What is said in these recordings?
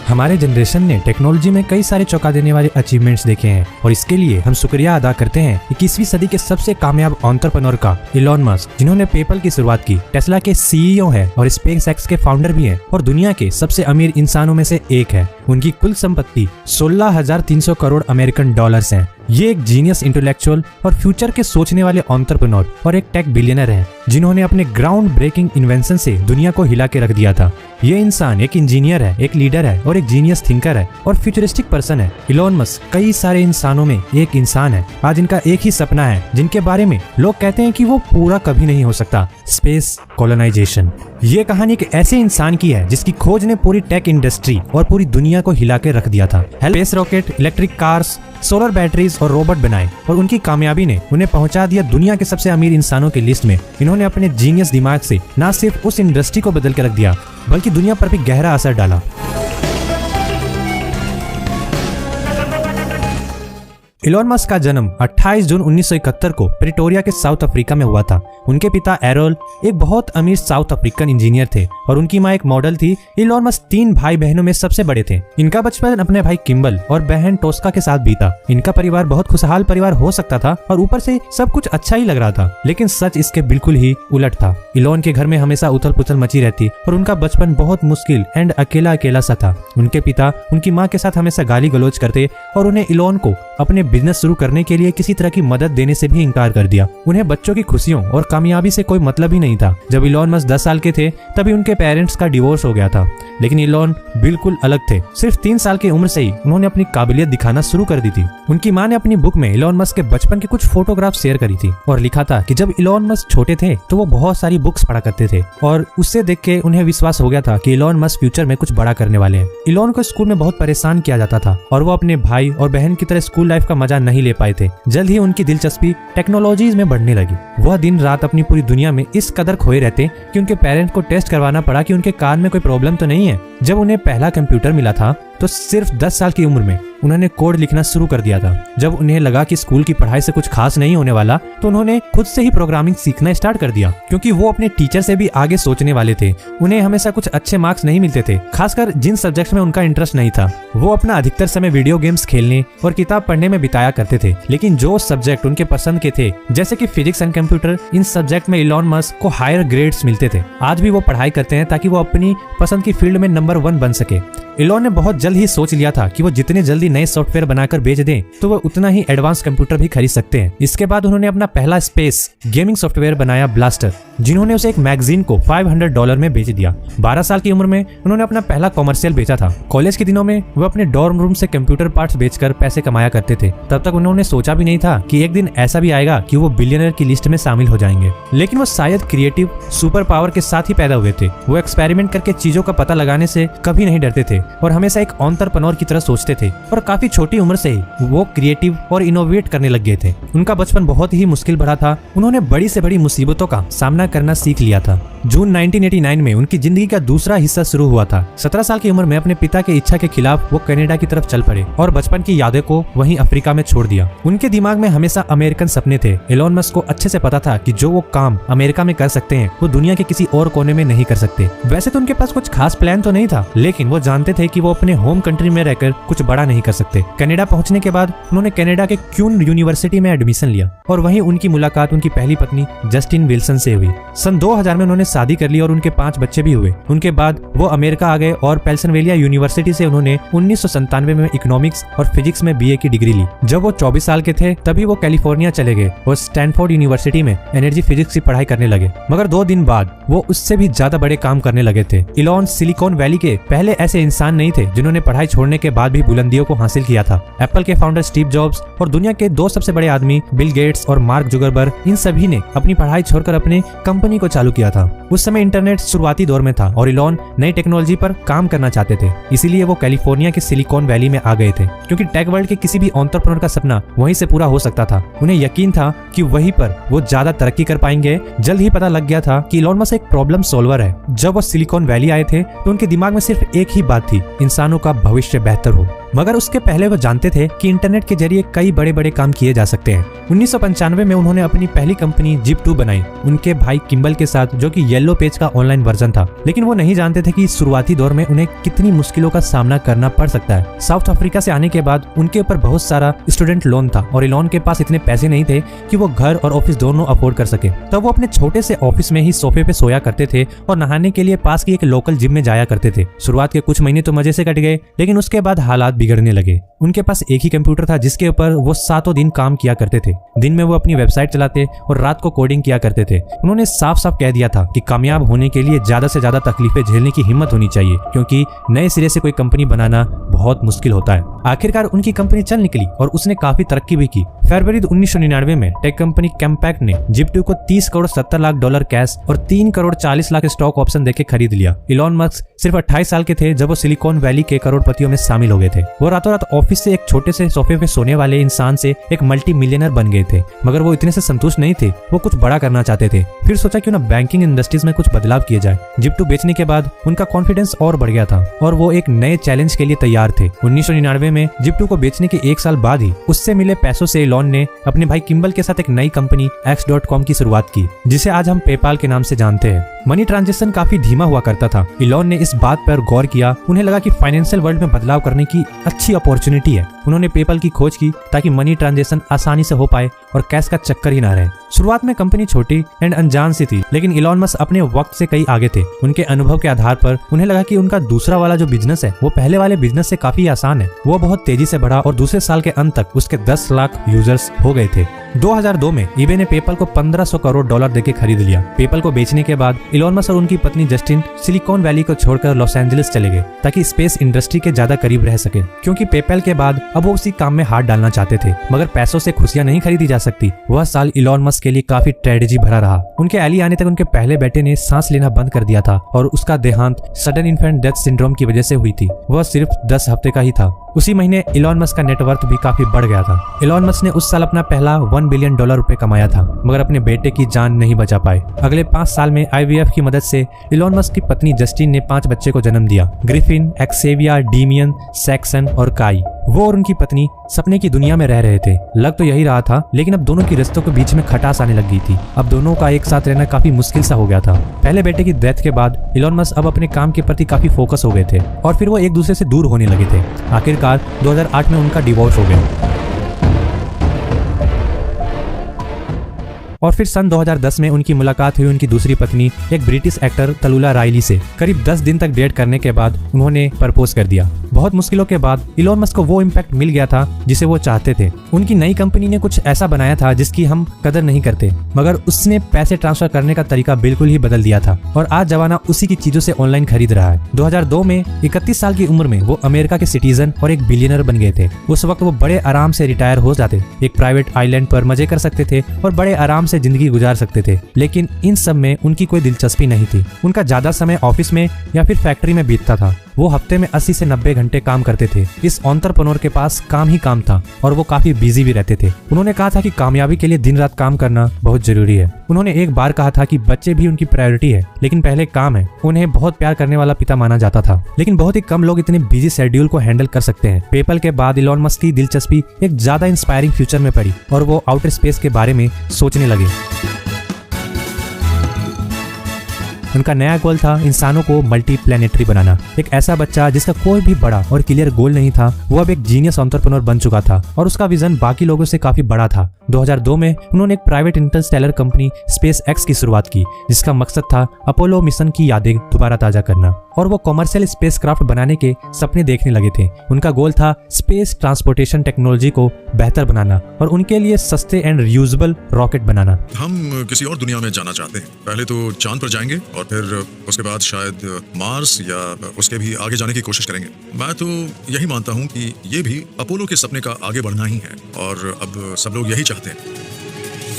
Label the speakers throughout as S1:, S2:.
S1: हमारे जनरेशन ने टेक्नोलॉजी में कई सारे चौंका देने वाले अचीवमेंट्स देखे हैं और इसके लिए हम शुक्रिया अदा करते हैं 21वीं सदी के सबसे कामयाब एंटरप्रेन्योर का, इलॉन मस्क, जिन्होंने पेपल की शुरुआत की, टेस्ला के सीईओ हैं और स्पेसएक्स के फाउंडर भी हैं और दुनिया के सबसे अमीर इंसानों में से एक है। उनकी कुल संपत्ति 16,300 करोड़ अमेरिकन डॉलर्स हैं। ये एक जीनियस इंटेलेक्चुअल और फ्यूचर के सोचने वाले एंटरप्रेन्योर और एक टेक बिलियनर हैं, जिन्होंने अपने ग्राउंड ब्रेकिंग इन्वेंशन से दुनिया को हिला के रख दिया था। ये इंसान एक इंजीनियर है, एक लीडर है और एक जीनियस थिंकर है और फ्यूचरिस्टिक पर्सन है। इलॉन मस्क कई सारे इंसानों में एक इंसान है। आज इनका एक ही सपना है जिनके बारे में लोग कहते हैं कि वो पूरा कभी नहीं हो सकता, स्पेस कॉलोनाइजेशन। ये कहानी एक ऐसे इंसान की है जिसकी खोज ने पूरी टेक इंडस्ट्री और पूरी दुनिया को हिला के रख दिया था। Space rocket, electric cars, solar batteries और रोबोट बनाए और उनकी कामयाबी ने उन्हें पहुंचा दिया दुनिया के सबसे अमीर इंसानों की लिस्ट में। इन्होंने अपने जीनियस दिमाग से न सिर्फ उस इंडस्ट्री को बदल के रख दिया बल्कि दुनिया पर भी गहरा असर डाला। इलॉन मस्क का जन्म 28 जून 1971 को प्रिटोरिया के साउथ अफ्रीका में हुआ था। उनके पिता एरोल एक बहुत अमीर साउथ अफ्रीकन इंजीनियर थे और उनकी मां एक मॉडल थी। इलॉन मस्क 3 भाई बहनों में सबसे बड़े थे। इनका बचपन अपने भाई किम्बल और बहन टोस्का के साथ बीता। इनका परिवार बहुत खुशहाल परिवार हो सकता था और ऊपर से सब कुछ अच्छा ही लग रहा था, लेकिन सच इसके बिल्कुल ही उलट था। इलॉन के घर में हमेशा उथल पुथल मची रहती और उनका बचपन बहुत मुश्किल एंड अकेला अकेला सा था। उनके पिता उनकी माँ के साथ हमेशा गाली गलौज करते और उन्हें इलॉन को अपने बिजनेस शुरू करने के लिए किसी तरह की मदद देने से भी इनकार कर दिया। उन्हें बच्चों की खुशियों और कामयाबी से कोई मतलब ही नहीं था। जब इलॉन मस्क 10 साल के थे तभी उनके पेरेंट्स का डिवोर्स हो गया था, लेकिन इलॉन बिल्कुल अलग थे। सिर्फ 3 साल की उम्र से ही उन्होंने अपनी काबिलियत दिखाना शुरू कर दी थी। उनकी मां ने अपनी बुक में इलॉन मस्क के बचपन के कुछ फोटोग्राफ शेयर करी थी और लिखा था कि जब इलॉन मस्क छोटे थे तो वो बहुत सारी बुक्स पढ़ा करते थे और उससे देख के उन्हें विश्वास हो गया था कि इलॉन मस्क फ्यूचर में कुछ बड़ा करने वाले हैं। इलॉन को स्कूल में बहुत परेशान किया जाता था और वो अपने भाई और बहन की तरह स्कूल लाइफ का मजा नहीं ले पाए थे। जल्द ही उनकी दिलचस्पी टेक्नोलॉजीज में बढ़ने लगी। वह दिन रात अपनी पूरी दुनिया में इस कदर खोए रहते कि उनके पेरेंट्स को टेस्ट करवाना पड़ा कि उनके कान में कोई प्रॉब्लम तो नहीं है। जब उन्हें पहला कंप्यूटर मिला था तो सिर्फ 10 साल की उम्र में उन्होंने कोड लिखना शुरू कर दिया था। जब उन्हें लगा कि स्कूल की पढ़ाई से कुछ खास नहीं होने वाला तो उन्होंने खुद से ही प्रोग्रामिंग सीखना स्टार्ट कर दिया, क्योंकि वो अपने टीचर से भी आगे सोचने वाले थे। उन्हें हमेशा कुछ अच्छे मार्क्स नहीं मिलते थे, खासकर जिन सब्जेक्ट्स में उनका इंटरेस्ट नहीं था। वो अपना अधिकतर समय वीडियो गेम्स खेलने और किताब पढ़ने में बिताया करते थे, लेकिन जो सब्जेक्ट उनके पसंद के थे जैसे कि physics and computer, in subject में इलॉन मस्क को हायर ग्रेड्स मिलते थे। आज भी वो पढ़ाई करते हैं ताकि वो अपनी पसंद की फील्ड में नंबर 1 बन सके। इलॉन ने बहुत जल्द ही सोच लिया था कि वो जितने जल्दी नए सॉफ्टवेयर बनाकर बेच दें तो वो उतना ही एडवांस कंप्यूटर भी खरीद सकते हैं। इसके बाद उन्होंने अपना पहला स्पेस गेमिंग सॉफ्टवेयर बनाया, ब्लास्टर, जिन्होंने उसे एक मैगजीन को $500 में बेच दिया। 12 साल की उम्र में उन्होंने अपना पहला कॉमर्शियल बेचा था। कॉलेज के दिनों में वो अपने डॉर्म रूम से कंप्यूटर पार्ट्स बेचकर पैसे कमाया करते थे। तब तक उन्होंने सोचा भी नहीं था कि एक दिन ऐसा भी आएगा कि वो बिलियनर की लिस्ट में शामिल हो जाएंगे। लेकिन वो शायद क्रिएटिव सुपर पावर के साथ ही पैदा हुए थे। वो एक्सपेरिमेंट करके चीजों का पता लगाने से कभी नहीं डरते थे और हमेशा एक एंटरप्रेन्योर की तरह सोचते थे और काफी छोटी उम्र से ही वो क्रिएटिव और इनोवेट करने लग गए थे। उनका बचपन बहुत ही मुश्किल भरा था। उन्होंने बड़ी से बड़ी मुसीबतों का सामना करना सीख लिया था। जून 1989 में उनकी जिंदगी का दूसरा हिस्सा शुरू हुआ था। 17 साल की उम्र में अपने पिता की इच्छा के खिलाफ वो कनाडा की तरफ चल पड़े और बचपन की यादें को वहीं अफ्रीका में छोड़ दिया। उनके दिमाग में हमेशा अमेरिकन सपने थे। इलॉन मस्क को अच्छे से पता था कि जो वो काम अमेरिका में कर सकते हैं वो दुनिया के किसी और कोने में नहीं कर सकते। वैसे तो उनके पास कुछ खास प्लान तो नहीं था, लेकिन वो जानते थे कि वो अपने होम कंट्री में रहकर कुछ बड़ा नहीं कर सकते। कनाडा पहुंचने के बाद उन्होंने कनाडा के क्यून यूनिवर्सिटी में एडमिशन लिया और वहीं उनकी मुलाकात उनकी पहली पत्नी जस्टिन विल्सन से हुई। सन 2000 में उन्होंने शादी कर ली और उनके 5 बच्चे भी हुए। उनके बाद वो अमेरिका आ गए और पेंसिल्वेनिया यूनिवर्सिटी से उन्होंने 1997 में इकोनॉमिक्स और फिजिक्स में बीए की डिग्री ली। जब वो 24 साल के थे तभी वो कैलिफोर्निया चले गए और स्टैनफोर्ड यूनिवर्सिटी में एनर्जी फिजिक्स की पढ़ाई करने लगे। मगर 2 दिन बाद वो उससे भी ज्यादा बड़े काम करने लगे थे। इलॉन सिलिकॉन वैली के पहले ऐसे इंसान नहीं थे जिन्होंने पढ़ाई छोड़ने के बाद भी बुलंदियों को हासिल किया था। एप्पल के फाउंडर स्टीव जॉब्स और दुनिया के 2 सबसे बड़े आदमी बिल गेट्स और मार्क जुकरबर्ग, इन सभी ने अपनी पढ़ाई छोड़कर अपने कंपनी को चालू किया था। उस समय इंटरनेट शुरुआती दौर में था और इलॉन नई टेक्नोलॉजी पर काम करना चाहते थे, इसीलिए वो कैलिफोर्निया के सिलिकॉन वैली में आ गए थे, क्योंकि टेक वर्ल्ड के किसी भी एंटरप्रेन्योर का सपना वहीं से पूरा हो सकता था। उन्हें यकीन था कि वहीं पर वो ज्यादा तरक्की कर पाएंगे। जल्द ही पता लग गया था कि इलॉन मस्क एक प्रॉब्लम सॉल्वर है। जब वो सिलिकॉन वैली आए थे तो उनके दिमाग में सिर्फ एक ही बात थी, इंसानों का भविष्य बेहतर हो। मगर उसके पहले वो जानते थे कि इंटरनेट के जरिए कई बड़े बड़े काम किए जा सकते हैं। 1995 में उन्होंने अपनी पहली कंपनी जिप2 बनाई उनके भाई किम्बल के साथ, जो कि येलो पेज का ऑनलाइन वर्जन था। लेकिन वो नहीं जानते थे कि शुरुआती दौर में उन्हें कितनी मुश्किलों का सामना करना पड़ सकता है। साउथ अफ्रीका से आने के बाद उनके ऊपर बहुत सारा स्टूडेंट लोन था और इलॉन के पास इतने पैसे नहीं थे कि वो घर और ऑफिस दोनों अफोर्ड कर सके। तब वो अपने छोटे से ऑफिस में ही सोफे पे सोया करते थे और नहाने के लिए पास की एक लोकल जिम में जाया करते थे। शुरुआत के कुछ महीने तो मजे से कट गए, लेकिन उसके बाद हालात बिगड़ने लगे। उनके पास एक ही कंप्यूटर था जिसके ऊपर वो सातों दिन काम किया करते थे। दिन में वो अपनी वेबसाइट चलाते और रात को कोडिंग किया करते थे। उन्होंने साफ साफ कह दिया था कि कामयाब होने के लिए ज्यादा से ज्यादा तकलीफें झेलने की हिम्मत होनी चाहिए, क्योंकि नए सिरे से कोई कंपनी बनाना बहुत मुश्किल होता है। आखिरकार उनकी कंपनी चल निकली और उसने काफी तरक्की भी की। फरवरी 1999 में टेक कंपनी कैम्पैक्ट ने जिप2 को 30 करोड़ 70 लाख डॉलर कैश और 3 करोड़ 40 लाख स्टॉक ऑप्शन देके खरीद लिया। इलॉन मस्क सिर्फ 28 साल के थे जब वो सिलिकॉन वैली के करोड़पतियों में शामिल हो गए थे। वो रातों रात ऑफिस से एक छोटे से सोफे पे सोने वाले इंसान से एक मल्टी मिलियनर बन गए थे। मगर वो इतने से संतुष्ट नहीं थे, वो कुछ बड़ा करना चाहते थे। फिर सोचा क्यों ना बैंकिंग इंडस्ट्रीज में कुछ बदलाव किया जाए। जिप2 बेचने के बाद उनका कॉन्फिडेंस और बढ़ गया था और वो एक नए चैलेंज के लिए तैयार थे। 1999 में जिप2 को बेचने के 1 साल बाद ही उससे मिले पैसों से इलॉन ने अपने भाई किम्बल के साथ एक नई कंपनी X.com की शुरुआत की, जिसे आज हम पेपाल के नाम से जानते हैं। मनी ट्रांजैक्शन काफी धीमा हुआ करता था। इलॉन ने इस बात पर गौर किया। उन्हें लगा कि फाइनेंशियल वर्ल्ड में बदलाव करने की अच्छी अपॉर्चुनिटी है। उन्होंने पेपाल की खोज की ताकि मनी ट्रांजैक्शन आसानी से हो पाए और कैश का चक्कर ही ना रहे। शुरुआत में कंपनी छोटी एंड अनजान सी थी, लेकिन इलॉन मस्क अपने वक्त से कई आगे थे। उनके अनुभव के आधार पर उन्हें लगा कि उनका दूसरा वाला जो बिजनेस है वो पहले वाले बिजनेस से काफी आसान है। वो बहुत तेजी से बढ़ा और दूसरे साल के अंत तक उसके 10 लाख यूजर्स हो गए थे। 2002 में ईबे ने पेपल को 1500 करोड़ डॉलर देके खरीद लिया। पेपल को बेचने के बाद इलॉन मस्क और उनकी पत्नी जस्टिन सिलिकॉन वैली को छोड़कर लॉस एंजलिस चले गए ताकि स्पेस इंडस्ट्री के ज्यादा करीब रह सके, क्योंकि पेपल के बाद अब वो उसी काम में हाथ डालना चाहते थे। मगर पैसों से खुशियां नहीं खरीदी जा सकती। वह साल इलॉन मस्क के लिए काफी ट्रेजेडी भरा रहा। उनके एली आने तक उनके पहले बेटे ने सांस लेना बंद कर दिया था और उसका देहांत सडन इन्फेंट डेथ सिंड्रोम की वजह से हुई थी। वह सिर्फ 10 हफ्ते का ही था। उसी महीने इलॉन मस्क का नेटवर्थ भी काफी बढ़ गया था। इलॉन मस्क ने उस साल अपना पहला $1 बिलियन रुपए कमाया था, मगर अपने बेटे की जान नहीं बचा पाए। अगले 5 साल में IVF की मदद से इलॉन मस्क की पत्नी जस्टिन ने 5 बच्चे को जन्म दिया। ग्रिफिन, एक्सेविया, डीमियन, सैक्सन और काई। वो और उनकी पत्नी सपने की दुनिया में रह रहे थे। लग तो यही रहा था, लेकिन अब दोनों की रिश्तों के बीच में खटास आने लग गई थी। अब दोनों का एक साथ रहना काफी मुश्किल सा हो गया था। पहले बेटे की डेथ के बाद इलॉन मस्क अब अपने काम के प्रति काफी फोकस हो गए थे और फिर वो एक दूसरे से दूर होने लगे थे। आखिरकार 2008 में उनका डिवोर्स हो गया और फिर सन 2010 में उनकी मुलाकात हुई उनकी दूसरी पत्नी एक ब्रिटिश एक्टर तलुला रायली से। करीब 10 दिन तक डेट करने के बाद उन्होंने प्रपोज कर दिया। बहुत मुश्किलों के बाद इलॉन मस्क को वो इम्पैक्ट मिल गया था जिसे वो चाहते थे। उनकी नई कंपनी ने कुछ ऐसा बनाया था जिसकी हम कदर नहीं करते, मगर उसने पैसे ट्रांसफर करने का तरीका बिल्कुल ही बदल दिया था और आज जमाना उसी की चीजों से ऑनलाइन खरीद रहा है। 2002 में 31 साल की उम्र में वो अमेरिका के सिटीजन और एक बिलियनर बन गए थे। उस वक्त वो बड़े आराम से रिटायर हो जाते, एक प्राइवेट आइलैंड पर मजे कर सकते थे और बड़े आराम से जिंदगी गुजार सकते थे। लेकिन इन सब में उनकी कोई दिलचस्पी नहीं थी। उनका ज्यादा समय ऑफिस में या फिर फैक्ट्री में बीतता था। वो हफ्ते में 80 से 90 घंटे काम करते थे। इस एंटरप्रेन्योर के पास काम ही काम था और वो काफी बिजी भी रहते थे। उन्होंने कहा था कि कामयाबी के लिए दिन रात काम करना बहुत जरूरी है। उन्होंने एक बार कहा था कि बच्चे भी उनकी प्रायोरिटी है, लेकिन पहले काम है। उन्हें बहुत प्यार करने वाला पिता माना जाता था, लेकिन बहुत ही कम लोग इतने बिजी शेड्यूल को हैंडल कर सकते हैं। पेपल के बाद इलॉन मस्क की दिलचस्पी एक ज्यादा इंस्पायरिंग फ्यूचर में पड़ी और वो आउटर स्पेस के बारे में सोचने लगे। उनका नया गोल था इंसानों को मल्टी प्लैनेटरी बनाना। एक ऐसा बच्चा जिसका कोई भी बड़ा और क्लियर गोल नहीं था, वो अब एक जीनियस एंटरप्रेन्योर बन चुका था और उसका विजन बाकी लोगों से काफी बड़ा था। 2002 में उन्होंने एक प्राइवेट इंटरस्टेलर कंपनी SpaceX की शुरुआत की, जिसका मकसद था अपोलो मिशन की यादें दोबारा ताजा करना और वो कमर्शियल स्पेसक्राफ्ट बनाने के सपने देखने लगे थे। उनका गोल था स्पेस ट्रांसपोर्टेशन टेक्नोलॉजी को बेहतर बनाना और उनके लिए सस्ते एंड रियूजेबल रॉकेट बनाना।
S2: हम किसी और दुनिया में जाना चाहते हैं। पहले तो चांद पर जाएंगे और फिर उसके बाद शायद मार्स या उसके भी आगे जाने की कोशिश करेंगे। मैं तो यही मानता हूँ कि ये भी अपोलो के सपने का आगे बढ़ना ही है और अब सब लोग यही चाहते हैं।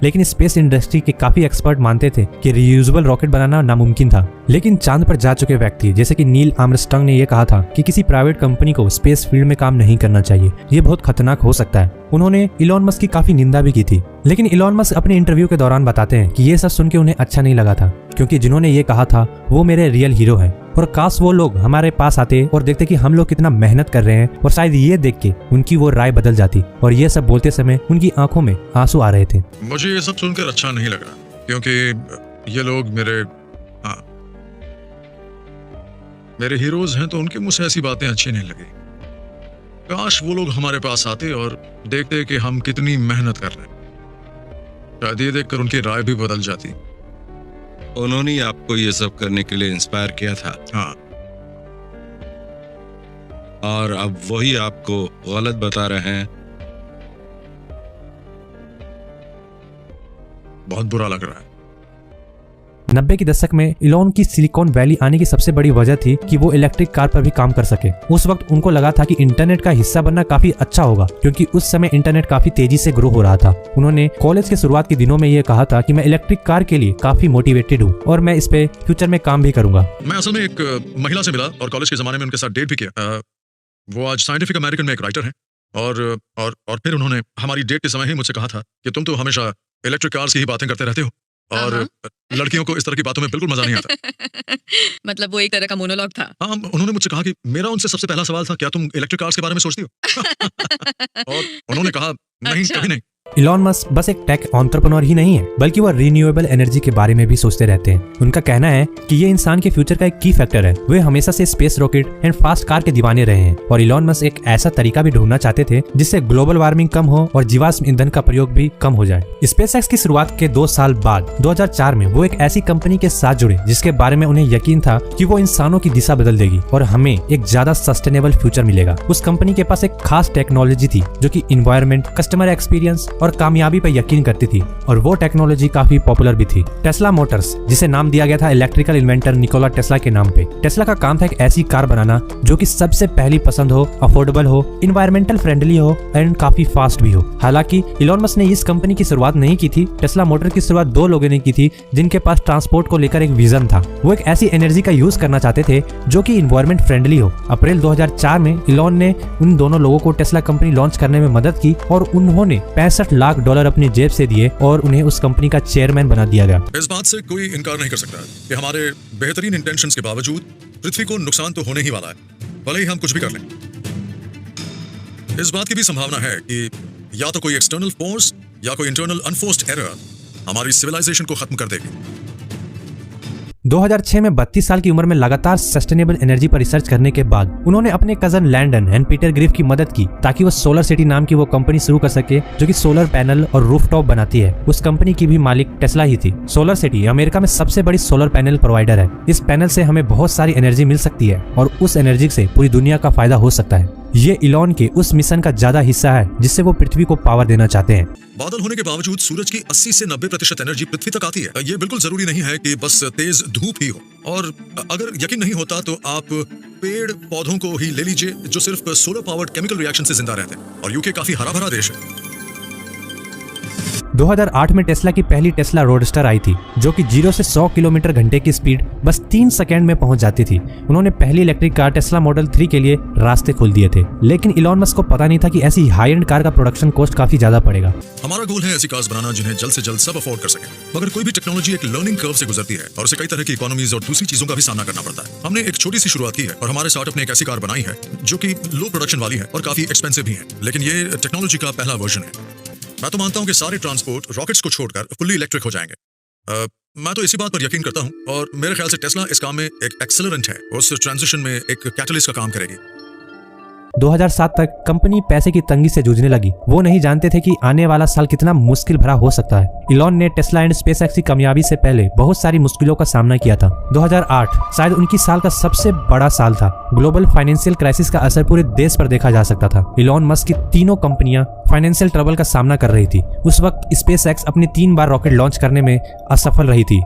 S1: लेकिन स्पेस इंडस्ट्री के काफी एक्सपर्ट मानते थे कि रियूजेबल रॉकेट बनाना नामुमकिन था। लेकिन चांद पर जा चुके व्यक्ति जैसे कि नील आर्मस्ट्रांग ने यह कहा था कि किसी प्राइवेट कंपनी को स्पेस फील्ड में काम नहीं करना चाहिए, ये बहुत खतरनाक हो सकता है। उन्होंने इलॉन मस्क की काफी निंदा भी की थी, लेकिन इलॉन मस्क अपने इंटरव्यू के दौरान बताते हैं कि ये सब सुन के उन्हें अच्छा नहीं लगा था, क्योंकि जिन्होंने ये कहा था वो मेरे रियल हीरो हैं। और काश वो लोग हमारे पास आते और देखते कि हम लोग कितना मेहनत कर रहे हैं, और शायद ये देख के उनकी वो राय बदल जाती। और ये सब बोलते समय उनकी आंखों में आंसू आ रहे थे।
S2: मुझे ये सब सुनकर अच्छा नहीं लगा, क्योंकि ये लोग मेरे हीरोज हैं, तो उनके मुझसे ऐसी बातें अच्छी नहीं लगी। काश वो लोग हमारे पास आते और देखते कि हम कितनी मेहनत कर रहे हैं। शायद ये देखकर उनकी राय भी बदल जाती।
S3: उन्होंने ही आपको ये सब करने के लिए इंस्पायर किया था।
S2: हाँ,
S3: और अब वही आपको गलत बता रहे हैं।
S2: बहुत बुरा लग रहा है।
S1: 90 के दशक में इलॉन की सिलिकॉन वैली आने की सबसे बड़ी वजह थी कि वो इलेक्ट्रिक कार पर भी काम कर सके। उस वक्त उनको लगा था कि इंटरनेट का हिस्सा बनना काफी अच्छा होगा, क्योंकि उस समय इंटरनेट काफी तेजी से ग्रो हो रहा था। उन्होंने कॉलेज के शुरुआत के दिनों में ये कहा था कि मैं इलेक्ट्रिक कार के लिए काफी मोटिवेटेड हूँ और मैं इस पे फ्यूचर में काम भी करूंगा।
S2: मैं असल में एक महिला से मिला और कॉलेज के जमाने में उनके साथ डेट भी किया। वो आज साइंटिफिक अमेरिकन में एक राइटर हैं, और फिर उन्होंने हमारी डेट के समय ही मुझसे कहा था कि तुम तो हमेशा इलेक्ट्रिक कार्स की ही बातें करते रहते हो, और लड़कियों को इस तरह की बातों में बिल्कुल मजा नहीं आता।
S4: मतलब वो एक तरह का मोनोलॉग था।
S2: हाँ, उन्होंने मुझसे कहा कि मेरा उनसे सबसे पहला सवाल था, क्या तुम इलेक्ट्रिक कार्स के बारे में सोचती हो? और उन्होंने कहा नहीं,
S4: अच्छा।
S2: कभी नहीं।
S1: इलॉन मस्क बस एक टेक एंटरप्रेन्योर ही नहीं है, बल्कि वो रिन्यूएबल एनर्जी के बारे में भी सोचते रहते हैं। उनका कहना है कि ये इंसान के फ्यूचर का एक की फैक्टर है। वे हमेशा से space rocket and fast car के दीवाने रहे हैं, और इलॉन मस्क एक ऐसा तरीका भी ढूंढना चाहते थे जिससे ग्लोबल वार्मिंग कम हो और जीवाश्म ईंधन का प्रयोग भी कम हो जाए। स्पेसएक्स की शुरुआत के 2 साल बाद 2004 में वो एक ऐसी कंपनी के साथ जुड़े जिसके बारे में उन्हें यकीन था कि वो इंसानों की दिशा बदल देगी और हमें एक ज्यादा सस्टेनेबल फ्यूचर मिलेगा। उस कंपनी के पास एक खास टेक्नोलॉजी थी जो कि इन्वायरमेंट, कस्टमर एक्सपीरियंस और कामयाबी पर यकीन करती थी, और वो टेक्नोलॉजी काफी पॉपुलर भी थी। टेस्ला मोटर्स, जिसे नाम दिया गया था इलेक्ट्रिकल इन्वेंटर निकोला टेस्ला के नाम पे। टेस्ला का काम था एक ऐसी कार बनाना जो कि सबसे पहली पसंद हो, अफोर्डेबल हो, इन्वायरमेंटल फ्रेंडली हो एंड काफी फास्ट भी हो। हालांकि इलॉन मस्क ने इस कंपनी की शुरुआत नहीं की थी। टेस्ला मोटर की शुरुआत 2 लोगों ने की थी जिनके पास ट्रांसपोर्ट को लेकर एक विजन था। वो एक ऐसी एनर्जी का यूज करना चाहते थे जो कि इन्वायरमेंट फ्रेंडली हो। अप्रैल 2004 में इलॉन ने उन दोनों लोगों को टेस्ला कंपनी लॉन्च करने में मदद की, और उन्होंने $65 लाख अपनी जेब से दिए और उन्हें उस कंपनी का चेयरमैन बना दिया गया।
S2: इस बात से कोई इनकार नहीं कर सकता कि हमारे बेहतरीन इंटेंशंस के बावजूद पृथ्वी को नुकसान तो होने ही वाला है, भले ही हम कुछ भी कर लें। इस बात की भी संभावना है कि या तो कोई एक्सटर्नल फोर्स या कोई इंटरनल अनफोर्स्ड एरर हमारी सिविलाइजेशन को खत्म कर देगी।
S1: 2006 में 32 साल की उम्र में लगातार सस्टेनेबल एनर्जी पर रिसर्च करने के बाद उन्होंने अपने cousin Landon and Peter Griff की मदद की ताकि वो सोलर सिटी नाम की वो कंपनी शुरू कर सके जो कि सोलर पैनल और रूफटॉप बनाती है। उस कंपनी की भी मालिक टेस्ला ही थी। सोलर सिटी अमेरिका में सबसे बड़ी सोलर पैनल प्रोवाइडर है। इस पैनल से हमें बहुत सारी एनर्जी मिल सकती है और उस एनर्जी से पूरी दुनिया का फायदा हो सकता है। ये इलॉन के उस मिशन का ज्यादा हिस्सा है जिससे वो पृथ्वी को पावर देना चाहते हैं।
S2: बादल होने के बावजूद सूरज की 80 से 90% एनर्जी पृथ्वी तक आती है। ये बिल्कुल जरूरी नहीं है कि बस तेज धूप ही हो, और अगर यकीन नहीं होता तो आप पेड़ पौधों को ही ले लीजिए जो सिर्फ सोलर पावर्ड केमिकल रिएक्शन से जिंदा रहते हैं, और यूके काफी हरा भरा देश है।
S1: 2008 में टेस्ला की पहली टेस्ला रोडस्टर आई थी जो कि 0 से 100 किलोमीटर घंटे की स्पीड बस 3 सेकंड में पहुंच जाती थी। उन्होंने पहली इलेक्ट्रिक कार टेस्ला मॉडल 3 के लिए रास्ते खोल दिए थे, लेकिन इलॉन मस्क को पता नहीं था कि ऐसी हाई एंड कार का प्रोडक्शन कॉस्ट काफी ज्यादा पड़ेगा।
S2: हमारा गोल है ऐसी कार्स बनाना जिन्हें जल्द से जल्द सब अफोर्ड कर सके, मगर कोई भी टेक्नोलॉजी एक लर्निंग कर्व से गुजरती है और उसे कई तरह की इकोनॉमीज और दूसरी चीजों का भी सामना करना पड़ता है। हमने एक छोटी सी शुरुआत की है और हमारे स्टार्टअप ने एक ऐसी कार बनाई है जो कि लो प्रोडक्शन वाली है और काफी एक्सपेंसिव भी है, लेकिन ये टेक्नोलॉजी का पहला वर्जन है। मैं तो मानता हूं कि सारे ट्रांसपोर्ट रॉकेट्स को छोड़कर फुल्ली इलेक्ट्रिक हो जाएंगे। मैं तो इसी बात पर यकीन करता हूं, और मेरे ख्याल से टेस्ला इस काम में एक एक्सेलरेंट है, उस ट्रांजिशन में एक कैटलिस्ट का काम करेगी।
S1: 2007 तक कंपनी पैसे की तंगी से जूझने लगी। वो नहीं जानते थे कि आने वाला साल कितना मुश्किल भरा हो सकता है। इलॉन ने टेस्ला एंड स्पेसएक्स की कामयाबी से पहले बहुत सारी मुश्किलों का सामना किया था। 2008 शायद उनकी साल का सबसे बड़ा साल था। ग्लोबल फाइनेंशियल क्राइसिस का असर पूरे देश पर देखा जा सकता था। इलॉन मस्क की तीनों कंपनियां फाइनेंशियल ट्रबल का सामना कर रही थी। उस वक्त स्पेसएक्स अपनी 3 बार रॉकेट लॉन्च करने में असफल रही थी।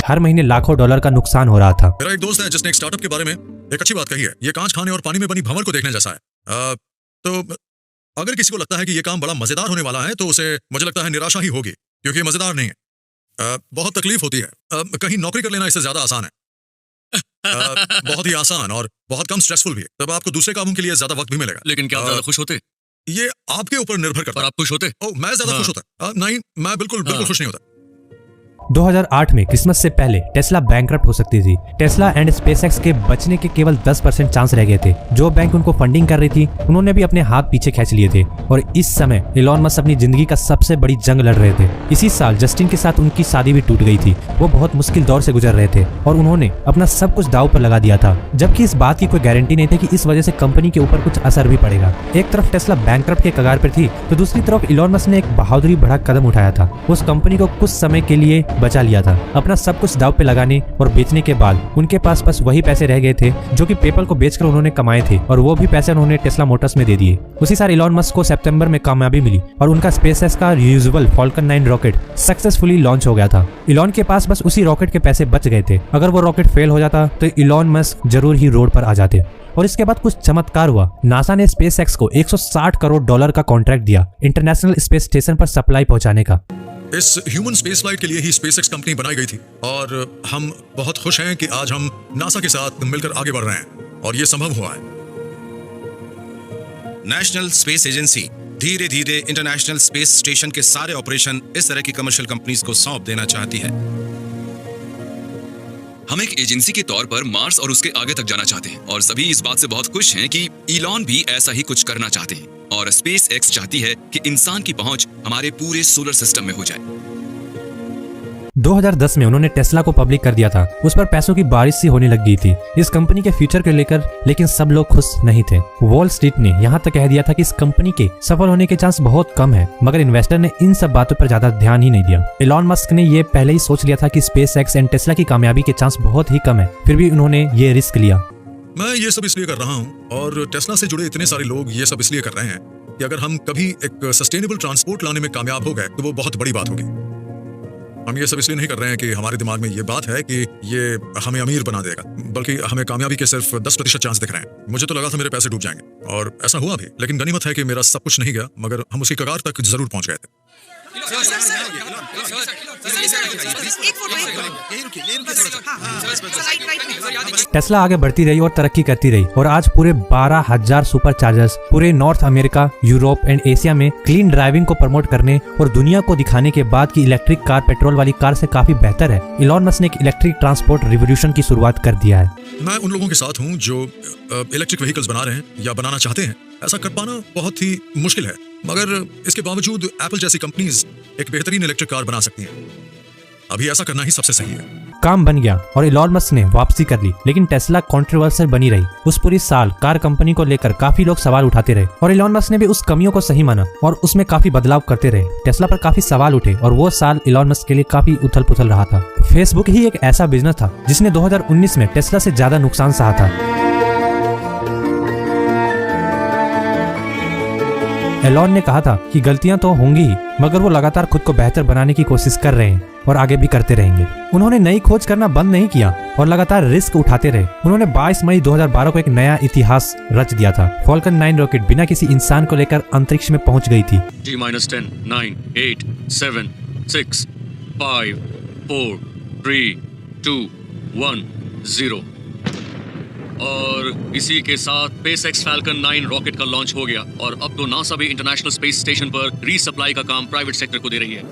S1: हर महीने लाखों डॉलर का नुकसान हो रहा था।
S2: मेरा एक दोस्त है जिसने एक स्टार्टअप के बारे में एक अच्छी बात कही है। ये कांच खाने और पानी में बनी भंवर को देखने जैसा है। तो अगर किसी को लगता है कि ये काम बड़ा मजेदार होने वाला है तो उसे मुझे लगता है निराशा ही होगी, क्योंकि ये मजेदार नहीं है। बहुत तकलीफ होती है। कहीं नौकरी कर लेना इससे ज्यादा आसान है। बहुत ही आसान और बहुत कम स्ट्रेसफुल भी है। तब आपको दूसरे कामों के लिए ज्यादा वक्त भी मिलेगा।
S5: लेकिन क्या आप ज्यादा खुश होते?
S2: ये आपके ऊपर निर्भर करता
S3: और
S2: है।
S3: आप खुश होते?
S2: ओ, मैं ज्यादा खुश होता? नहीं, मैं बिल्कुल खुश नहीं होता।
S1: 2008 में क्रिसमस से पहले टेस्ला बैंकरप्ट हो सकती थी। टेस्ला एंड स्पेसएक्स के बचने के केवल 10% चांस रह गए थे। जो बैंक उनको फंडिंग कर रही थी उन्होंने भी अपने हाथ पीछे खींच लिए थे और इस समय इलॉन मस्क अपनी जिंदगी का सबसे बड़ी जंग लड़ रहे थे। इसी साल जस्टिन के साथ उनकी शादी भी टूट गई थी। वो बहुत मुश्किल दौर से गुजर रहे थे और उन्होंने अपना सब कुछ दांव पर लगा दिया था, जबकि इस बात की कोई गारंटी नहीं थी कि इस वजह से कंपनी के ऊपर कुछ असर भी पड़ेगा। एक तरफ टेस्ला बैंकरप्ट के कगार पर थी तो दूसरी तरफ इलॉन मस्क ने एक बहादुरी भरा कदम उठाया था। उस कंपनी को कुछ समय के लिए बचा लिया था। अपना सब कुछ दांव पे लगाने और बेचने के बाद उनके पास बस वही पैसे रह गए थे जो कि पेपल को बेचकर उन्होंने कमाए थे और वो भी पैसे उन्होंने टेस्ला मोटर्स में दे दिए। उसी साल इलॉन मस्क को सितंबर में कामयाबी मिली और उनका स्पेसएक्स का reusable Falcon 9 rocket successfully launch हो गया था। इलॉन के पास बस उसी रॉकेट के पैसे बच गए थे। अगर वो रॉकेट फेल हो जाता तो इलॉन मस्क जरूर ही रोड पर आ जाते। और इसके बाद कुछ चमत्कार हुआ। नासा ने स्पेसएक्स को $160 करोड़ का कॉन्ट्रैक्ट दिया इंटरनेशनल स्पेस स्टेशन पर सप्लाई पहुंचाने का।
S2: इस ह्यूमन स्पेस फ्लाइट के लिए ही स्पेसएक्स कंपनी बनाई गई थी और हम बहुत खुश हैं कि आज हम नासा के साथ मिलकर आगे बढ़ रहे हैं और ये संभव हुआ है।
S5: नेशनल स्पेस एजेंसी धीरे धीरे इंटरनेशनल स्पेस स्टेशन के सारे ऑपरेशन इस तरह की कमर्शियल कंपनीज को सौंप देना चाहती है।
S6: हम एक एजेंसी के तौर पर मार्स और उसके आगे तक जाना चाहते हैं और सभी इस बात से बहुत खुश हैं कि इलॉन भी ऐसा ही कुछ करना चाहते हैं और स्पेस एक्स चाहती है कि इंसान की पहुंच हमारे पूरे सोलर सिस्टम में हो जाए।
S1: 2010 में उन्होंने टेस्ला को पब्लिक कर दिया था। उस पर पैसों की बारिश सी होने लग गई थी इस कंपनी के फ्यूचर को लेकर, लेकिन सब लोग खुश नहीं थे। वॉल स्ट्रीट ने यहाँ तक कह दिया था कि इस कंपनी के सफल होने के चांस बहुत कम है, मगर इन्वेस्टर ने इन सब बातों पर ज्यादा ध्यान ही नहीं दिया। इलॉन मस्क ने ये पहले ही सोच लिया था कि स्पेसएक्स एंड टेस्ला की कामयाबी के चांस बहुत ही कम है, फिर भी उन्होंने ये रिस्क लिया।
S2: मैं ये सब इसलिए कर रहा हूँ और टेस्ला से जुड़े इतने सारे लोग ये सब इसलिए कर रहे हैं कि अगर हम कभी एक सस्टेनेबल ट्रांसपोर्ट लाने में कामयाब हो गए तो वो बहुत बड़ी बात होगी। हम ये सब इसलिए नहीं कर रहे हैं कि हमारे दिमाग में ये बात है कि ये हमें अमीर बना देगा, बल्कि हमें कामयाबी के सिर्फ 10% चांस दिख रहे हैं। मुझे तो लगा था मेरे पैसे डूब जाएंगे और ऐसा हुआ भी, लेकिन गनीमत है कि मेरा सब कुछ नहीं गया, मगर हम उसकी कगार तक जरूर पहुंच गए थे।
S1: टेस्ला आगे बढ़ती रही और तरक्की करती रही और आज पूरे 12,000 सुपर चार्जर्स पूरे north America, Europe and Asia में क्लीन ड्राइविंग को प्रमोट करने और दुनिया को दिखाने के बाद कि इलेक्ट्रिक कार पेट्रोल वाली कार से काफी बेहतर है, इलॉन मस्क ने एक इलेक्ट्रिक ट्रांसपोर्ट रिवोल्यूशन की शुरुआत कर दिया है।
S2: मैं उन लोगों के साथ हूँ जो इलेक्ट्रिक व्हीकल्स बना रहे हैं या बनाना चाहते हैं। ऐसा कर पाना बहुत ही मुश्किल है, मगर इसके बावजूद एप्पल जैसी कंपनीज एक बेहतरीन इलेक्ट्रिक कार बना सकती हैं। अभी ऐसा करना ही सबसे सही है।
S1: काम बन गया और इलॉन मस्क ने वापसी कर ली, लेकिन टेस्ला कंट्रोवर्शियल बनी रही। उस पूरी साल कार कंपनी को लेकर काफी लोग सवाल उठाते रहे और इलॉन मस्क ने भी उस कमियों को सही माना और उसमें काफी बदलाव करते रहे। टेस्ला पर काफी सवाल उठे और वो साल इलॉन मस्क के लिए काफी उथल पुथल रहा था। फेसबुक ही एक ऐसा बिजनेस था जिसने 2019 में टेस्ला से ज्यादा नुकसान सहा था। एलॉन ने कहा था कि गलतियां तो होंगी ही, मगर वो लगातार खुद को बेहतर बनाने की कोशिश कर रहे हैं और आगे भी करते रहेंगे। उन्होंने नई खोज करना बंद नहीं किया और लगातार रिस्क उठाते रहे। उन्होंने 22 मई 2012 को एक नया इतिहास रच दिया था। फॉल्कन 9 रॉकेट बिना किसी इंसान को लेकर अंतरिक्ष में पहुंच गई थी।
S7: T-10, 9, 8, 7, 6, 5, 4, 3, 2, 1, 0 और इसी के साथ SpaceX Falcon 9 रॉकेट का लॉन्च हो गया और अब तो नासा भी इंटरनेशनल स्पेस स्टेशन पर रीसप्लाई का काम प्राइवेट सेक्टर को दे रही है।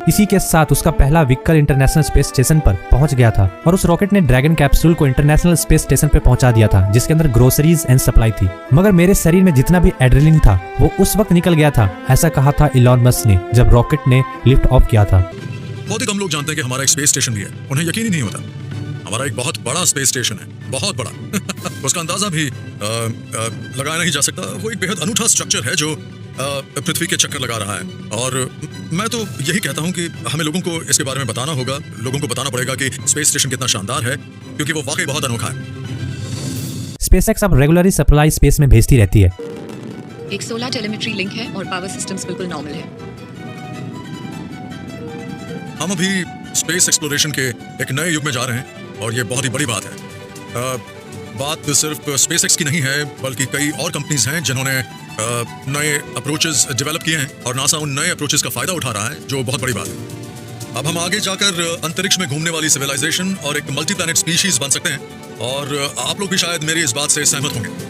S1: इसी के साथ उसका पहला व्हीकल इंटरनेशनल स्पेस स्टेशन पर पहुंच गया था और उस रॉकेट ने ड्रैगन कैप्सूल को इंटरनेशनल स्पेस स्टेशन पर पहुंचा दिया था, जिसके अंदर ग्रोसरीज एंड सप्लाई थी। मगर मेरे शरीर में जितना भी एड्रेनलिन था वो उस वक्त निकल गया था, ऐसा कहा था इलॉन मस्क ने जब रॉकेट ने लिफ्ट ऑफ किया था।
S2: बहुत ही कम लोग जानते हैं कि हमारा एक स्पेस स्टेशन भी है। उन्हें यकीन ही नहीं होता। हमारा एक बहुत बड़ा स्पेस स्टेशन है, बहुत बड़ा। उसका अंदाजा भी लगाया नहीं जा सकता। वो एक बेहद अनूठा स्ट्रक्चर है जो पृथ्वी के चक्कर लगा रहा है और मैं तो यही कहता हूं कि हमें लोगों को इसके बारे में बताना होगा। लोगों को बताना पड़ेगा कि स्पेस स्टेशन कितना शानदार है, क्योंकि वो वाकई बहुत अनोखा है।
S1: स्पेसएक्स अब रेगुलरली सप्लाई स्पेस में भेजती रहती है।
S4: एक 16 टेलीमेट्री लिंक है और पावर सिस्टम्स बिल्कुल नॉर्मल है।
S2: हम अभी स्पेस एक्सप्लोरेशन के एक नए युग में जा रहे हैं और ये बहुत ही बड़ी बात है। बात सिर्फ स्पेसएक्स की नहीं है, बल्कि कई और कंपनीज हैं जिन्होंने नए अप्रोचेस डेवलप किए हैं और नासा उन नए अप्रोचेस का फायदा उठा रहा है, जो बहुत बड़ी बात है। अब हम आगे जाकर अंतरिक्ष में घूमने वाली सिविलाइजेशन और एक मल्टी प्लैनेट स्पीशीज बन सकते हैं और आप लोग भी शायद मेरी इस बात से सहमत होंगे।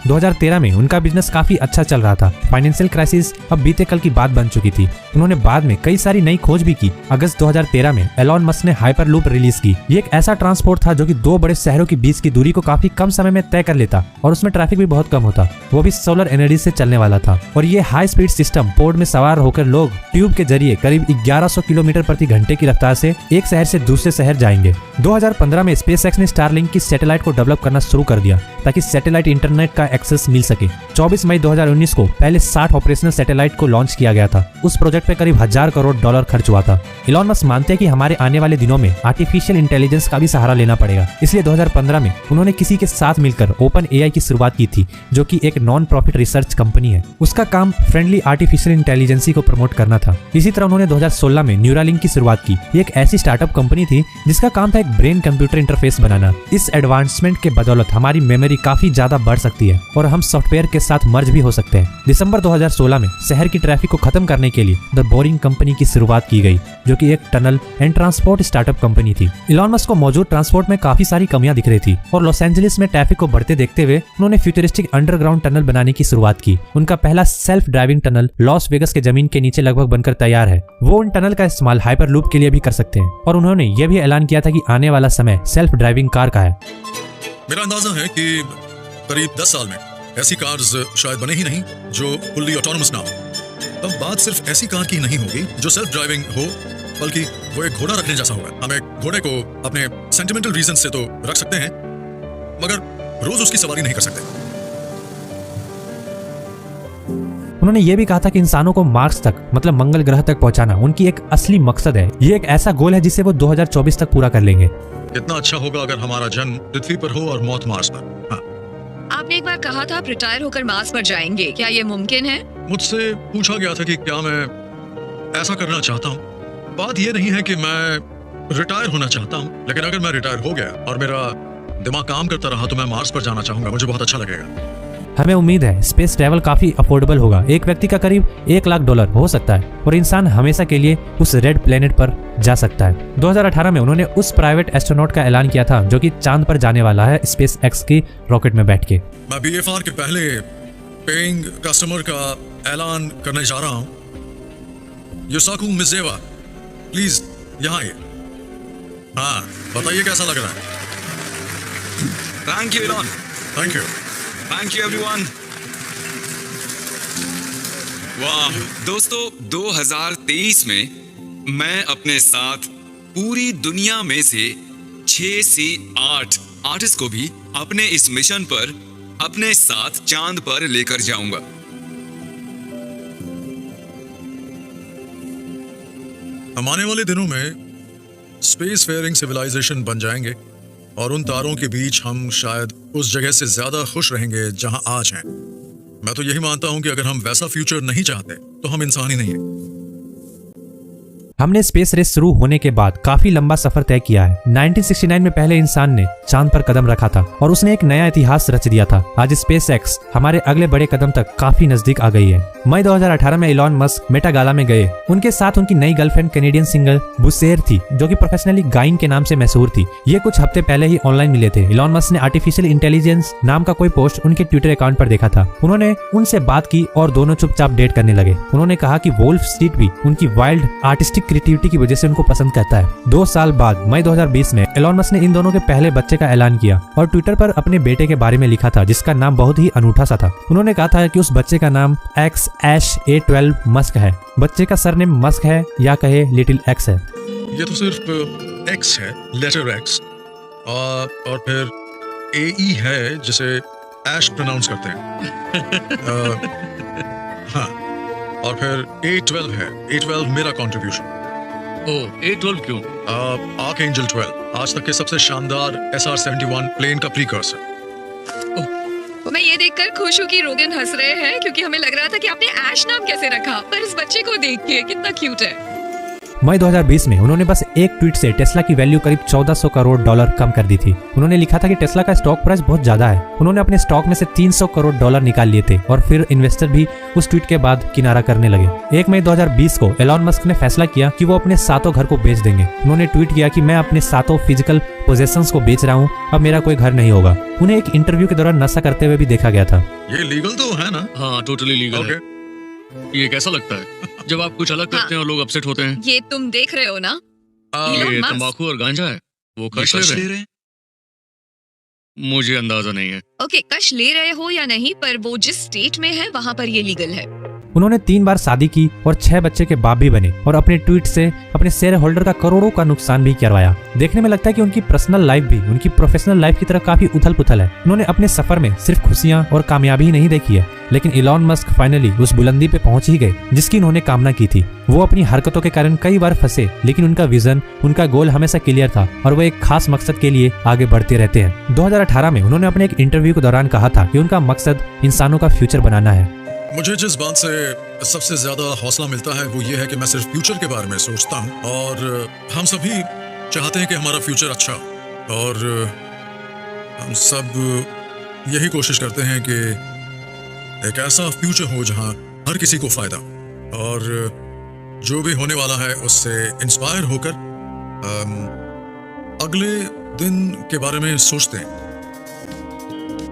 S1: 2013 में उनका बिजनेस काफी अच्छा चल रहा था। फाइनेंशियल क्राइसिस अब बीते कल की बात बन चुकी थी। उन्होंने बाद में कई सारी नई खोज भी की। अगस्त 2013 में एलॉन मस्क ने हाइपरलूप रिलीज की। ये एक ऐसा ट्रांसपोर्ट था जो कि दो बड़े शहरों के बीच की दूरी को काफी कम समय में तय कर लेता और उसमें ट्रैफिक भी बहुत कम होता। वो भी सोलर एनर्जी से चलने वाला था और ये हाई स्पीड सिस्टम पोर्ट में सवार होकर लोग ट्यूब के जरिए करीब 1100 किलोमीटर प्रति घंटे की रफ्तार से एक शहर से दूसरे शहर जाएंगे। 2015 में स्पेसएक्स ने स्टारलिंक की सैटेलाइट को डेवलप करना शुरू कर दिया ताकि सैटेलाइट इंटरनेट का एक्सेस मिल सके। 24 मई 2019 को पहले 60 ऑपरेशनल सैटेलाइट को लॉन्च किया गया था। उस प्रोजेक्ट पे करीब $1000 करोड़ खर्च हुआ था। इलॉन मस्क मानते हैं कि हमारे आने वाले दिनों में आर्टिफिशियल इंटेलिजेंस का भी सहारा लेना पड़ेगा। इसलिए 2015 में उन्होंने किसी के साथ मिलकर ओपन एआई की शुरुआत की थी, जो कि एक नॉन प्रॉफिट रिसर्च कंपनी है। उसका काम फ्रेंडली आर्टिफिशियल इंटेलिजेंसी को प्रमोट करना था। इसी तरह उन्होंने 2016 में न्यूरालिंक की शुरुआत की। ये एक ऐसी स्टार्टअप कंपनी थी जिसका काम था एक ब्रेन कंप्यूटर इंटरफेस बनाना। इस एडवांसमेंट के बदौलत हमारी मेमोरी काफी ज्यादा बढ़ सकती है और हम सॉफ्टवेयर के साथ मर्ज भी हो सकते हैं। दिसंबर 2016 में शहर की ट्रैफिक को खत्म करने के लिए द बोरिंग कंपनी की शुरुआत की गई, जो कि एक tunnel and transport startup company थी। इलॉन मस्क को मौजूद ट्रांसपोर्ट में काफी सारी कमियां दिख रही थी और लॉस एंजलिस में ट्रैफिक को बढ़ते देखते हुए उन्होंने फ्यूचरिस्टिक अंडरग्राउंड टनल बनाने की शुरुआत की। उनका पहला self driving tunnel Las Vegas के जमीन के नीचे लगभग बनकर तैयार है। वो उन टनल का इस्तेमाल हाइपरलूप के लिए भी कर सकते हैं और उन्होंने ये भी ऐलान किया था कि आने वाला समय सेल्फ ड्राइविंग कार का है।
S2: मेरा अंदाजा है कि करीब 10 साल में ऐसी कार्स शायद बने ही नहीं जो फुल्ली ऑटोनमस ना हो। तब बात सिर्फ ऐसी कार की नहीं होगी जो सेल्फ ड्राइविंग हो, बल्कि वो एक घोड़ा रखने जैसा होगा। हम एक घोड़े को अपने सेंटिमेंटल रीजन से तो रख सकते हैं, मगर रोज उसकी सवारी नहीं कर सकते।
S1: उन्होंने ये भी कहा था कि इंसानों को मार्स तक मतलब मंगल ग्रह तक पहुंचाना उनकी एक असली मकसद है। ये एक ऐसा गोल है जिसे वो 2024 तक पूरा कर लेंगे।
S2: कितना अच्छा होगा अगर हमारा जन्म पृथ्वी पर हो और मौत मार्स पर। हाँ।
S4: आपने एक बार कहा था आप रिटायर होकर मार्स पर जाएंगे, क्या ये मुमकिन है?
S2: मुझसे पूछा गया था कि क्या मैं ऐसा करना चाहता हूँ। बात यह नहीं है कि मैं रिटायर होना चाहता हूँ, लेकिन अगर मैं रिटायर हो गया और मेरा दिमाग काम करता रहा तो मैं मार्स पर जाना चाहूंगा। मुझे बहुत अच्छा लगेगा।
S1: हमें उम्मीद है स्पेस ट्रैवल काफी अफोर्डेबल होगा। एक व्यक्ति का करीब $1 लाख हो सकता है और इंसान हमेशा के लिए उस रेड प्लेनेट पर जा सकता है। 2018 में उन्होंने उस प्राइवेट एस्ट्रोनॉट का ऐलान किया था जो कि चांद पर जाने वाला है स्पेस एक्स की रॉकेट में बैठ के।
S2: मैं BFR के पहले पेइंग कस्टमर का ऐलान करने जा रहा हूँ। युसाकू मिजेवा, प्लीज यहाँ आइए। हाँ, बताइए कैसा लग रहा है?
S6: Thank you Elon.
S2: Thank you.
S6: Thank you everyone. वाह दोस्तों, 2023 में मैं अपने साथ पूरी दुनिया में से 6 से 8 आर्टिस्ट को भी अपने इस मिशन पर अपने साथ चांद पर लेकर जाऊंगा।
S2: हम आने वाले दिनों में स्पेस फेयरिंग सिविलाइजेशन बन जाएंगे और उन तारों के बीच हम शायद उस जगह से ज्यादा खुश रहेंगे जहां आज हैं। मैं तो यही मानता हूं कि अगर हम वैसा फ्यूचर नहीं चाहते तो हम इंसान ही नहीं हैं।
S1: हमने स्पेस रेस शुरू होने के बाद काफी लंबा सफर तय किया है। 1969 में पहले इंसान ने चांद पर कदम रखा था और उसने एक नया इतिहास रच दिया था। आज स्पेस एक्स हमारे अगले बड़े कदम तक काफी नजदीक आ गई है। मई 2018 में इलॉन मस्क मेटा गाला में गए। उनके साथ उनकी नई गर्लफ्रेंड कैनेडियन सिंगर बुसेर थी, जो कि प्रोफेशनली गाइन के नाम से मशहूर थी। ये कुछ हफ्ते पहले ही ऑनलाइन मिले थे। इलॉन मस्क ने आर्टिफिशियल इंटेलिजेंस नाम का कोई पोस्ट उनके ट्विटर अकाउंट पर देखा था। उन्होंने उनसे बात की और दोनों चुपचाप डेट करने लगे। उन्होंने कहा कि वोल्फ स्ट्रीट भी उनकी वाइल्ड आर्टिस्टिक क्रिएटिविटी की वजह से उनको पसंद करता है। 2 साल बाद मई 2020 में इलॉन मस्क ने इन दोनों के पहले बच्चे का ऐलान किया और ट्विटर पर अपने बेटे के बारे में लिखा था, जिसका नाम बहुत ही अनूठा सा था। उन्होंने कहा था कि उस बच्चे का नाम XA12 मस्क है। बच्चे का सरनेम मस्क है या कहे लिटिल एक्स है।
S2: ये तो सिर्फ एक्स है, लेटर एक्स, और फिर AE है जिसे ऐश प्रोनाउंस करते हैं। हाँ, और फिर A12 है। A12 मेरा कंट्रीब्यूशन।
S7: ओह, A12 क्यों?
S2: आर्कएंजल 12, आज तक के सबसे शानदार SR-71 प्लेन का प्रीकर्सर।
S4: मैं ये देखकर खुश हूँ कि रोगन हंस रहे हैं, क्योंकि हमें लग रहा था कि आपने ऐश नाम कैसे रखा, पर इस बच्चे को देखिए कितना क्यूट है।
S1: मई 2020 में उन्होंने बस एक ट्वीट से टेस्ला की वैल्यू करीब 1400 करोड़ डॉलर कम कर दी थी। उन्होंने लिखा था कि टेस्ला का स्टॉक प्राइस बहुत ज्यादा है। उन्होंने अपने स्टॉक में से 300 करोड़ डॉलर निकाल लिए थे और फिर इन्वेस्टर भी उस ट्वीट के बाद किनारा करने लगे। 1 मई 2020 को एलॉन मस्क ने फैसला किया कि वो अपने 7 घर को बेच देंगे। उन्होंने ट्वीट किया कि मैं अपने 7 फिजिकल पोजेशंस को बेच रहा हूँ, अब मेरा कोई घर नहीं होगा। उन्हें एक इंटरव्यू के दौरान नशा करते हुए भी देखा गया था।
S2: ये लीगल तो है ना?
S7: हाँ, टोटली लीगल है। ये कैसा लगता है जब आप कुछ अलग करते हैं और लोग अपसेट होते हैं?
S4: ये तुम देख रहे हो ना?
S7: ये
S4: Elon Musk।
S7: तंबाकू और गांजा है, वो कश ले रहे हैं। मुझे अंदाजा नहीं है।
S4: ओके, कश ले रहे हो या नहीं, पर वो जिस स्टेट में है वहाँ पर ये लीगल है।
S1: उन्होंने 3 बार शादी की और 6 बच्चे के बाप भी बने और अपने ट्वीट से अपने शेयर होल्डर का करोड़ों का नुकसान भी करवाया। देखने में लगता है कि उनकी पर्सनल लाइफ भी उनकी प्रोफेशनल लाइफ की तरह काफी उथल पुथल है। उन्होंने अपने सफर में सिर्फ खुशियां और कामयाबी ही नहीं देखी है, लेकिन इलॉन मस्क फाइनली उस बुलंदी पे पहुंच ही गए जिसकी उन्होंने कामना की थी। वो अपनी हरकतों के कारण कई बार फंसे, लेकिन उनका विजन, उनका गोल हमेशा क्लियर था और वो एक खास मकसद के लिए आगे बढ़ते रहते हैं। 2018 में उन्होंने अपने एक इंटरव्यू के दौरान कहा था कि उनका मकसद इंसानों का फ्यूचर बनाना है।
S2: मुझे जिस बात से सबसे ज्यादा हौसला मिलता है वो ये है कि मैं सिर्फ फ्यूचर के बारे में सोचता हूँ और हम सभी चाहते हैं कि हमारा फ्यूचर अच्छा हो और हम सब यही कोशिश करते हैं कि एक ऐसा फ्यूचर हो जहाँ हर किसी को फायदा और जो भी होने वाला है उससे इंस्पायर होकर अगले दिन के बारे में सोचते हैं।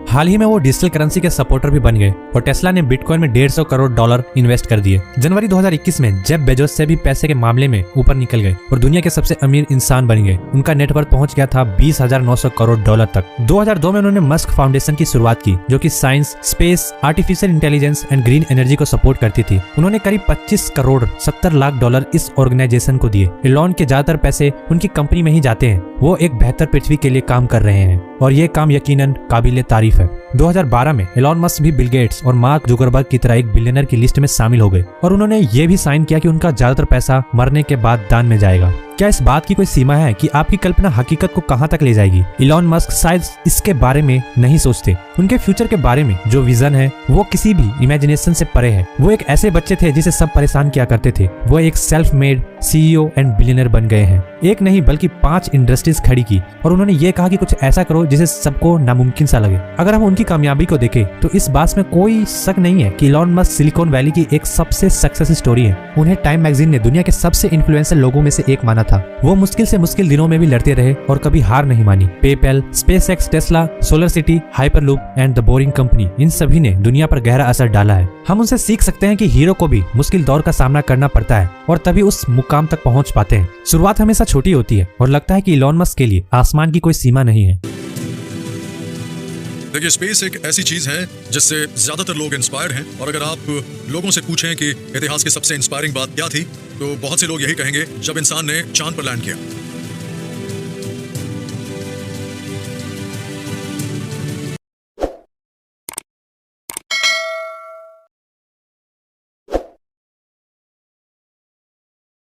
S1: हाल ही में वो डिजिटल करेंसी के सपोर्टर भी बन गए और टेस्ला ने बिटकॉइन में 150 करोड़ डॉलर इन्वेस्ट कर दिए। जनवरी 2021 में जेफ बेजोस से भी पैसे के मामले में ऊपर निकल गए और दुनिया के सबसे अमीर इंसान बन गए। उनका नेटवर्थ पहुंच गया था 20,900 करोड़ डॉलर तक। 2002 में उन्होंने मस्क फाउंडेशन की शुरुआत की, जो कि science, space, artificial intelligence and green energy को सपोर्ट करती थी। उन्होंने करीब 25 करोड़ 70 लाख डॉलर इस ऑर्गेनाइजेशन को दिए। एलॉन के ज्यादातर पैसे उनकी कंपनी में ही जाते हैं। वो एक बेहतर पृथ्वी के लिए काम कर रहे हैं और ये काम यकीनन काबिले तारीफ है। 2012 में एलॉन मस्क भी बिल गेट्स और मार्क जुकरबर्ग की तरह एक बिलियनर की लिस्ट में शामिल हो गए और उन्होंने ये भी साइन किया कि उनका ज्यादातर पैसा मरने के बाद दान में जाएगा। क्या इस बात की कोई सीमा है कि आपकी कल्पना हकीकत को कहां तक ले जाएगी? इलॉन मस्क शायद इसके बारे में नहीं सोचते। उनके फ्यूचर के बारे में जो विजन है वो किसी भी इमेजिनेशन से परे है। वो एक ऐसे बच्चे थे जिसे सब परेशान किया करते थे। वो एक self made CEO and billionaire बन गए हैं। एक नहीं बल्कि 5 इंडस्ट्रीज खड़ी की और उन्होंने ये कहा कि कुछ ऐसा करो जिसे सबको नामुमकिन सा लगे। अगर हम उनकी कामयाबी को देखें तो इस बात में कोई शक नहीं है कि इलॉन मस्क सिलिकॉन वैली की एक सबसे सक्सेस स्टोरी है। उन्हें टाइम मैगजीन ने दुनिया के सबसे इन्फ्लुएंसर लोगों में से एक माना था। वो मुश्किल से मुश्किल दिनों में भी लड़ते रहे और कभी हार नहीं मानी। PayPal, SpaceX, Tesla, Solar City, Hyperloop and the Boring Company, इन सभी ने दुनिया पर गहरा असर डाला है। हम उनसे सीख सकते हैं कि हीरो को भी मुश्किल दौर का सामना करना पड़ता है और तभी उस मुकाम तक पहुंच पाते हैं। शुरुआत हमेशा छोटी होती है और लगता है कि इलॉन मस्क के लिए आसमान की कोई सीमा नहीं है।
S2: देखिए, स्पेस एक ऐसी चीज है जिससे ज्यादातर लोग इंस्पायर्ड हैं और अगर आप लोगों से पूछें कि इतिहास की सबसे इंस्पायरिंग बात क्या थी तो बहुत से लोग यही कहेंगे जब इंसान ने चांद पर लैंड किया।